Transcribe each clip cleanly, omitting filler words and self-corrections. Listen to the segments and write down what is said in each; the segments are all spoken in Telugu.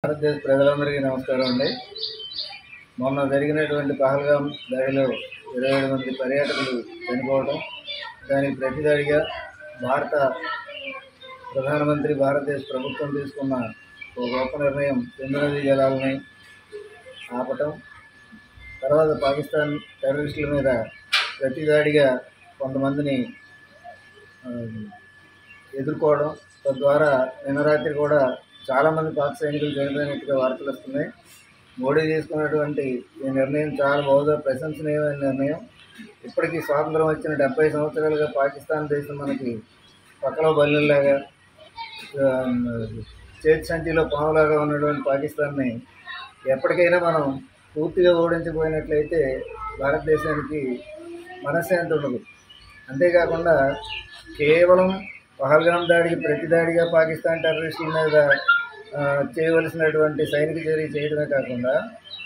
భారతదేశ ప్రజలందరికీ నమస్కారం అండి. మొన్న జరిగినటువంటి పహల్గాం దాడిలో 27 మంది పర్యాటకులు చనిపోవడం, దానికి ప్రతిదాడిగా భారత ప్రధానమంత్రి, భారతదేశ ప్రభుత్వం తీసుకున్న ఒక గొప్ప నిర్ణయం సింధు నదీ జలాలని ఆపటం, తర్వాత పాకిస్తాన్ టెర్రరిస్టుల మీద ప్రతిదాడిగా కొంతమందిని ఎదుర్కోవడం, తద్వారా నిన్న రాత్రి కూడా చాలామంది పాక్ సైనికులు చనిపోయినట్టుగా వార్తలు వస్తున్నాయి. మోడీ తీసుకున్నటువంటి ఈ నిర్ణయం చాలా బహుశా ప్రశంసనీయమైన నిర్ణయం. ఇప్పటికీ స్వాతంత్రం వచ్చిన 70 సంవత్సరాలుగా పాకిస్తాన్ దేశం మనకి పక్కలో బల్లెల్లాగా, చేతి సంచిలో పాములాగా ఉన్నటువంటి పాకిస్తాన్ని ఎప్పటికైనా మనం పూర్తిగా ఓడించబోయినట్లయితే భారతదేశానికి మనశ్శాంతి ఉండదు. అంతేకాకుండా కేవలం పహల్గాం దాడికి ప్రతిదాడిగా పాకిస్తాన్ టెర్రరిస్టుల మీద చేయవలసినటువంటి సైనిక చర్య చేయడమే కాకుండా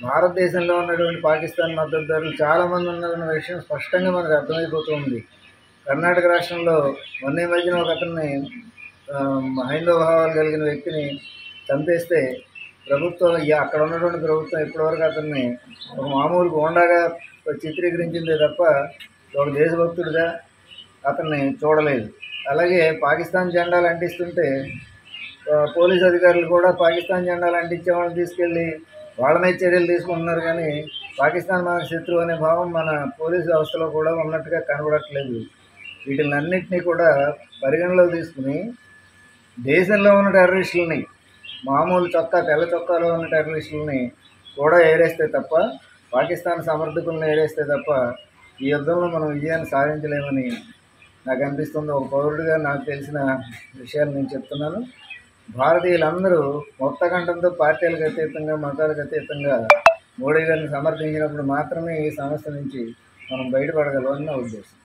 భారతదేశంలో ఉన్నటువంటి పాకిస్తాన్ మద్దతుదారులు చాలామంది ఉన్న విషయం స్పష్టంగా మనకు అర్థమైపోతుంది. కర్ణాటక రాష్ట్రంలో మొన్న మధ్యన ఒక అతన్ని, హైందవ భావాలు కలిగిన వ్యక్తిని చంపేస్తే ప్రభుత్వం, అక్కడ ఉన్నటువంటి ప్రభుత్వం ఇప్పటివరకు అతన్ని ఒక మామూలు గోండాగా చిత్రీకరించిందే తప్ప ఒక దేశభక్తుడిగా అతన్ని చూడలేదు. అలాగే పాకిస్తాన్ జెండాలు అంటిస్తుంటే పోలీస్ అధికారులు కూడా పాకిస్తాన్ జెండాలు అంటించే వాళ్ళని తీసుకెళ్ళి వాళ్ళ మీద చర్యలు తీసుకుంటున్నారు. కానీ పాకిస్తాన్ మన శత్రువు అనే భావం మన పోలీసు వ్యవస్థలో కూడా ఉన్నట్టుగా కనబడట్లేదు. వీటినన్నింటినీ కూడా పరిగణలోకి తీసుకుని దేశంలో ఉన్న టెర్రరిస్టులని, మామూలు తెల్ల చొక్కాలో ఉన్న టెర్రరిస్టులని కూడా ఏరేస్తే తప్ప, పాకిస్తాన్ సమర్థకులను ఏరేస్తే తప్ప ఈ యుద్ధంలో మనం విజయాన్ని సాధించలేమని నాకు అనిపిస్తుంది. ఒక పౌరుడిగా నాకు తెలిసిన విషయాలు నేను చెప్తున్నాను. భారతీయులందరూ ముక్తకంఠంతో పార్టీలకు అతీతంగా, మతాలకు అతీతంగా మోడీ గారిని సమర్థించినప్పుడు మాత్రమే ఈ సమస్య నుంచి మనం బయటపడగలమని నా ఉద్దేశం.